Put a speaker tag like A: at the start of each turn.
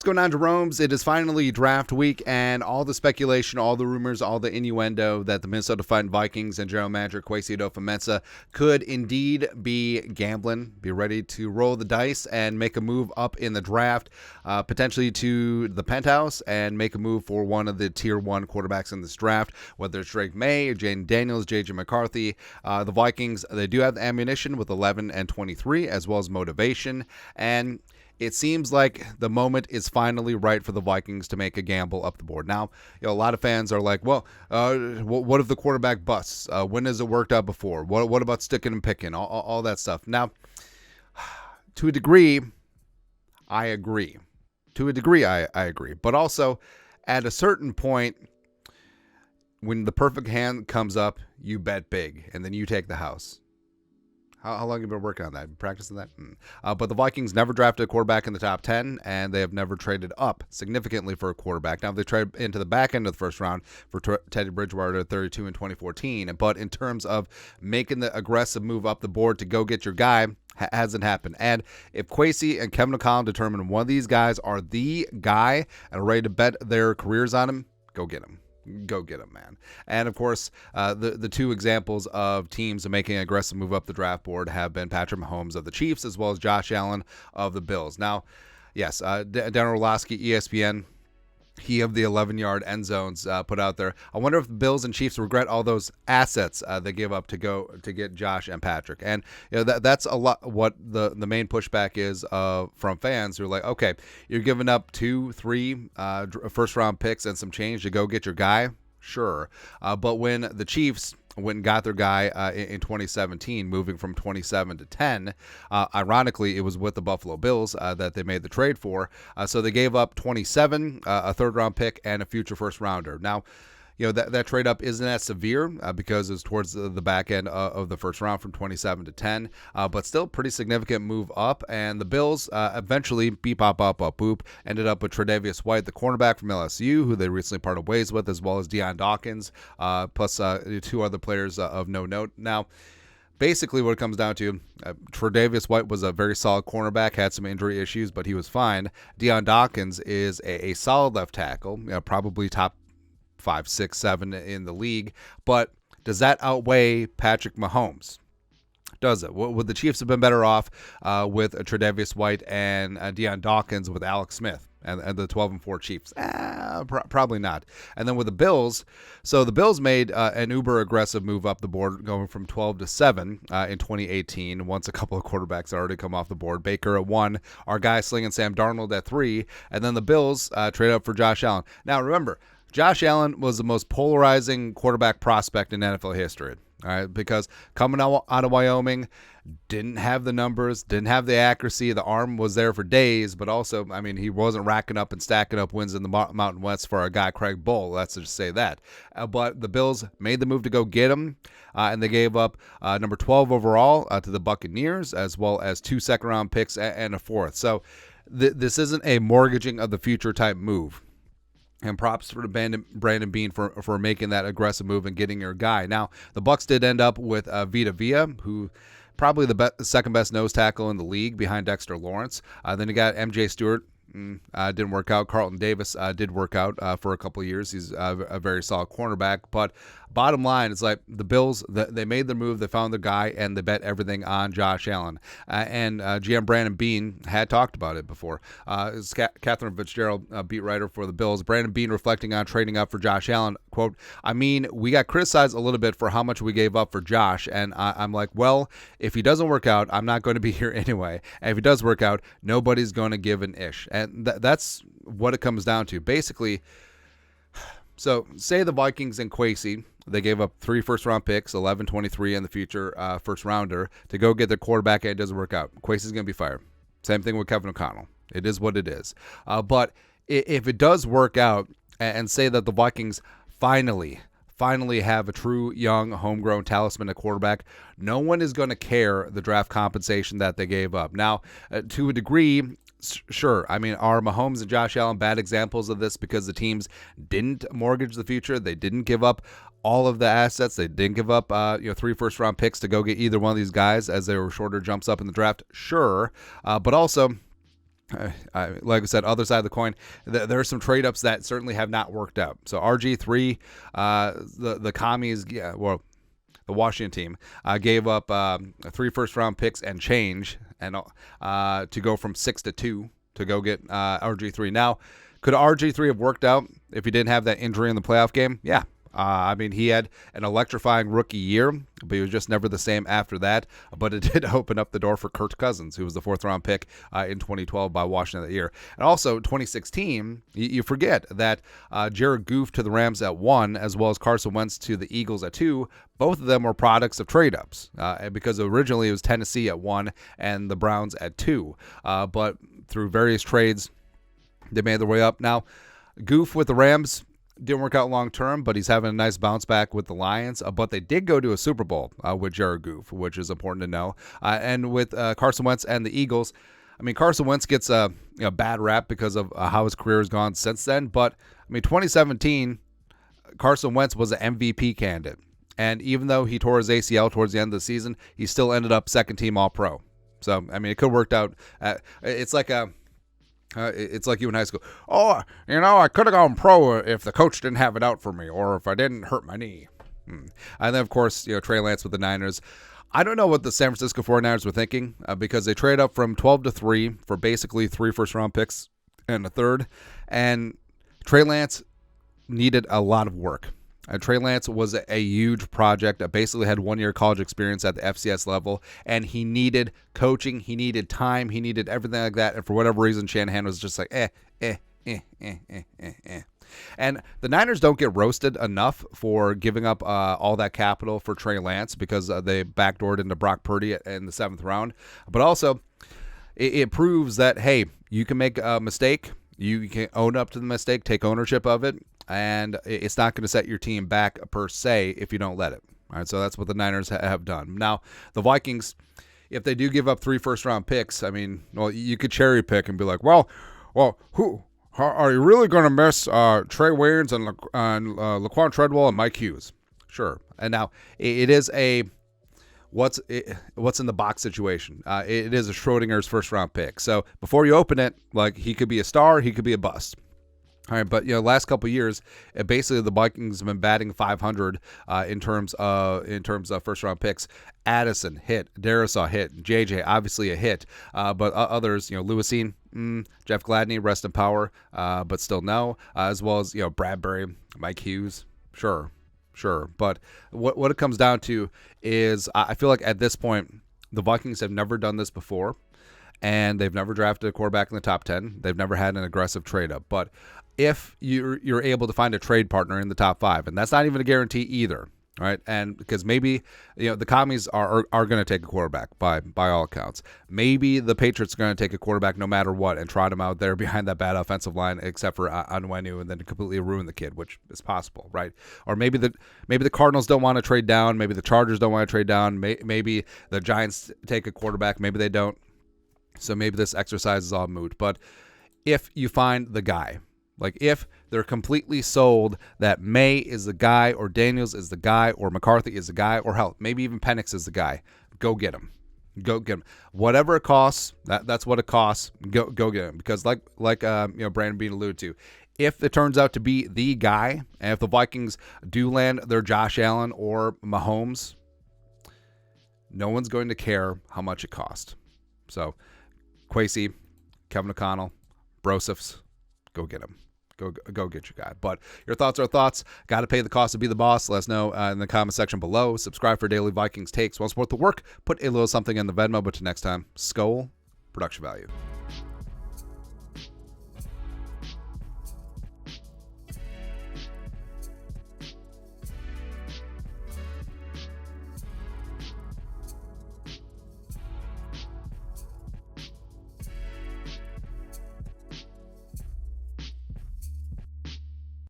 A: going on, Jerome's? It is finally draft week, and all the speculation, all the rumors, all the innuendo that the Minnesota Vikings and general manager Kwesi Adofo-Mensah could indeed be gambling, be ready to roll the dice and make a move up in the draft, potentially to the penthouse, and make a move for one of the tier 1 quarterbacks in this draft, whether it's Drake May or Jaden Daniels, J.J. McCarthy. The Vikings, they do have the ammunition with 11 and 23, as well as motivation, and it seems like the moment is finally right for the Vikings to make a gamble up the board. Now, a lot of fans are like, well, what if the quarterback busts? When has it worked out before? What about sticking and picking? All that stuff. Now, to a degree, I agree. To a degree, I agree. But also, at a certain point, when the perfect hand comes up, you bet big, and then you take the house. How long have you been working on that? Practicing that? But the Vikings never drafted a quarterback in the top 10, and they have never traded up significantly for a quarterback. Now, they traded into the back end of the first round for Teddy Bridgewater at 32 in 2014. But in terms of making the aggressive move up the board to go get your guy, hasn't happened. And if Kwesi and Kevin O'Connell determine one of these guys are the guy and are ready to bet their careers on him, go get him. Go get him, man. And of course, the two examples of teams making an aggressive move up the draft board have been Patrick Mahomes of the Chiefs as well as Josh Allen of the Bills. Now, yes, Dan Orlovsky, ESPN, he of the 11-yard end zones put out there. I wonder if the Bills and Chiefs regret all those assets they gave up to get Josh and Patrick. And that's a lot what the main pushback is from fans who are like, okay, you're giving up 2-3 first-round picks and some change to go get your guy. Sure. But when the Chiefs went and got their guy in 2017, moving from 27 to 10. Ironically, it was with the Buffalo Bills that they made the trade for. So they gave up 27, a third-round pick, and a future first-rounder. Now, that trade up isn't as severe because it's towards the back end of the first round from 27 to 10, but still pretty significant move up. And the Bills eventually, beep, bop, bop, bop, boop, ended up with Tre'Davious White, the cornerback from LSU, who they recently parted ways with, as well as Deion Dawkins, plus two other players of no note. Now, basically what it comes down to, Tre'Davious White was a very solid cornerback, had some injury issues, but he was fine. Deion Dawkins is a solid left tackle, probably top 5, 6, 7 in the league, but does that outweigh Patrick Mahomes? Does it? Would the Chiefs have been better off with Tre'Davious White and Deion Dawkins with Alex Smith and the 12-4 Chiefs? Probably not. And then with the Bills, so the Bills made an uber aggressive move up the board, going from 12 to 7 in 2018. Once a couple of quarterbacks already come off the board. Baker at 1, our guy slinging Sam Darnold at 3, and then the Bills trade up for Josh Allen. Now remember, Josh Allen was the most polarizing quarterback prospect in NFL history, all right, because coming out of Wyoming, didn't have the numbers, didn't have the accuracy. The arm was there for days, but also, he wasn't racking up and stacking up wins in the Mountain West for our guy Craig Bull. Let's just say that. But the Bills made the move to go get him, and they gave up number 12 overall to the Buccaneers, as well as 2 second-round picks and a 4th. So this isn't a mortgaging of the future type move. And props for Brandon Beane for making that aggressive move and getting your guy. Now, the Bucs did end up with Vita Vea, who probably the second best nose tackle in the league behind Dexter Lawrence. Then you got M.J. Stewart. Didn't work out. Carlton Davis did work out for a couple of years. He's a very solid cornerback. But bottom line, it's like the Bills, they made the move, they found the guy, and they bet everything on Josh Allen. And GM Brandon Beane had talked about it before. It's Catherine Fitzgerald, beat writer for the Bills. Brandon Beane reflecting on trading up for Josh Allen, quote, we got criticized a little bit for how much we gave up for Josh. And I'm like, well, if he doesn't work out, I'm not going to be here anyway. And if he does work out, nobody's going to give an ish. And that's what it comes down to. Basically, so say the Vikings and Kwesi, they gave up 3 first-round picks, 11, 23, and the future first-rounder to go get their quarterback, and it doesn't work out. Kwesi's going to be fired. Same thing with Kevin O'Connell. It is what it is. But if it does work out, and say that the Vikings finally have a true young homegrown talisman at quarterback, no one is going to care the draft compensation that they gave up. Now, to a degree, sure. are Mahomes and Josh Allen bad examples of this because the teams didn't mortgage the future? They didn't give up all of the assets. They didn't give up 3 first-round picks to go get either one of these guys as they were shorter jumps up in the draft? Sure. But also, Like I said, other side of the coin, there are some trade ups that certainly have not worked out. So RG3, the commies, the Washington team gave up 3 first-round picks and change, and to go from 6 to 2 to go get RG3. Now, could RG3 have worked out if he didn't have that injury in the playoff game? Yeah. I mean, he had an electrifying rookie year, but he was just never the same after that. But it did open up the door for Kirk Cousins, who was the 4th-round pick in 2012 by Washington that year. And also, 2016, you forget that Jared Goff to the Rams at 1, as well as Carson Wentz to the Eagles at 2, both of them were products of trade-ups, because originally it was Tennessee at 1 and the Browns at 2. But through various trades, they made their way up. Now, Goff with the Rams didn't work out long term, but he's having a nice bounce back with the Lions. But they did go to a Super Bowl with Jared Goff, which is important to know. And with Carson Wentz and the Eagles, I mean, Carson Wentz gets a bad rap because of how his career has gone since then. But I mean, 2017, Carson Wentz was an MVP candidate, and even though he tore his ACL towards the end of the season, he still ended up 2nd-team All-Pro. So I mean, it could have worked out. It's like you in high school. Oh, I could have gone pro if the coach didn't have it out for me, or if I didn't hurt my knee. And then, of course, Trey Lance with the Niners. I don't know what the San Francisco 49ers were thinking, because they trade up from 12 to 3 for basically 3 first-round picks and a third. And Trey Lance needed a lot of work. Trey Lance was a huge project. Basically had 1-year college experience at the FCS level, and he needed coaching, he needed time, he needed everything like that. And for whatever reason, Shanahan was just like, And the Niners don't get roasted enough for giving up all that capital for Trey Lance, because they backdoored into Brock Purdy in the 7th round. But also, it proves that, hey, you can make a mistake. You can own up to the mistake, take ownership of it, and it's not going to set your team back per se if you don't let it. All right, so that's what the Niners have done. Now, the Vikings, if they do give up 3 first-round picks, I mean, well, you could cherry pick and be like, well, who are you really going to miss? Trey Waynes and Laquan Treadwell and Mike Hughes? Sure. And now it is a what's in the box situation. It is a Schrodinger's first-round pick. So before you open it, like, he could be a star, he could be a bust. All right, but last couple of years, basically the Vikings have been batting 500 in terms of first-round picks. Addison hit, Darisaw hit, JJ obviously a hit, but others, Lewisine, Jeff Gladney, rest in power, but still no, as well as Bradbury, Mike Hughes, sure. But what it comes down to is, I feel like at this point the Vikings have never done this before, and they've never drafted a quarterback in the top 10. They've never had an aggressive trade up, but if you're able to find a trade partner in the top 5, and that's not even a guarantee either, right? And because maybe the commies are going to take a quarterback by all accounts. Maybe the Patriots are going to take a quarterback no matter what and trot him out there behind that bad offensive line, except for Onwenu, and then completely ruin the kid, which is possible, right? Or maybe the Cardinals don't want to trade down. Maybe the Chargers don't want to trade down. Maybe the Giants take a quarterback. Maybe they don't. So maybe this exercise is all moot. But if you find the guy, like if they're completely sold that May is the guy, or Daniels is the guy, or McCarthy is the guy, or hell, maybe even Penix is the guy, go get him. Go get him. Whatever it costs, that's what it costs. Go get him. Because like Brandon Bean alluded to, if it turns out to be the guy, and if the Vikings do land their Josh Allen or Mahomes, no one's going to care how much it cost. So, Kwesi, Kevin O'Connell, Brosifs, go get him. Go get your guy. But your thoughts are thoughts. Got to pay the cost to be the boss. Let us know in the comment section below. Subscribe for daily Vikings takes. Want to support the work? Put a little something in the Venmo. But till next time, Skol, production value.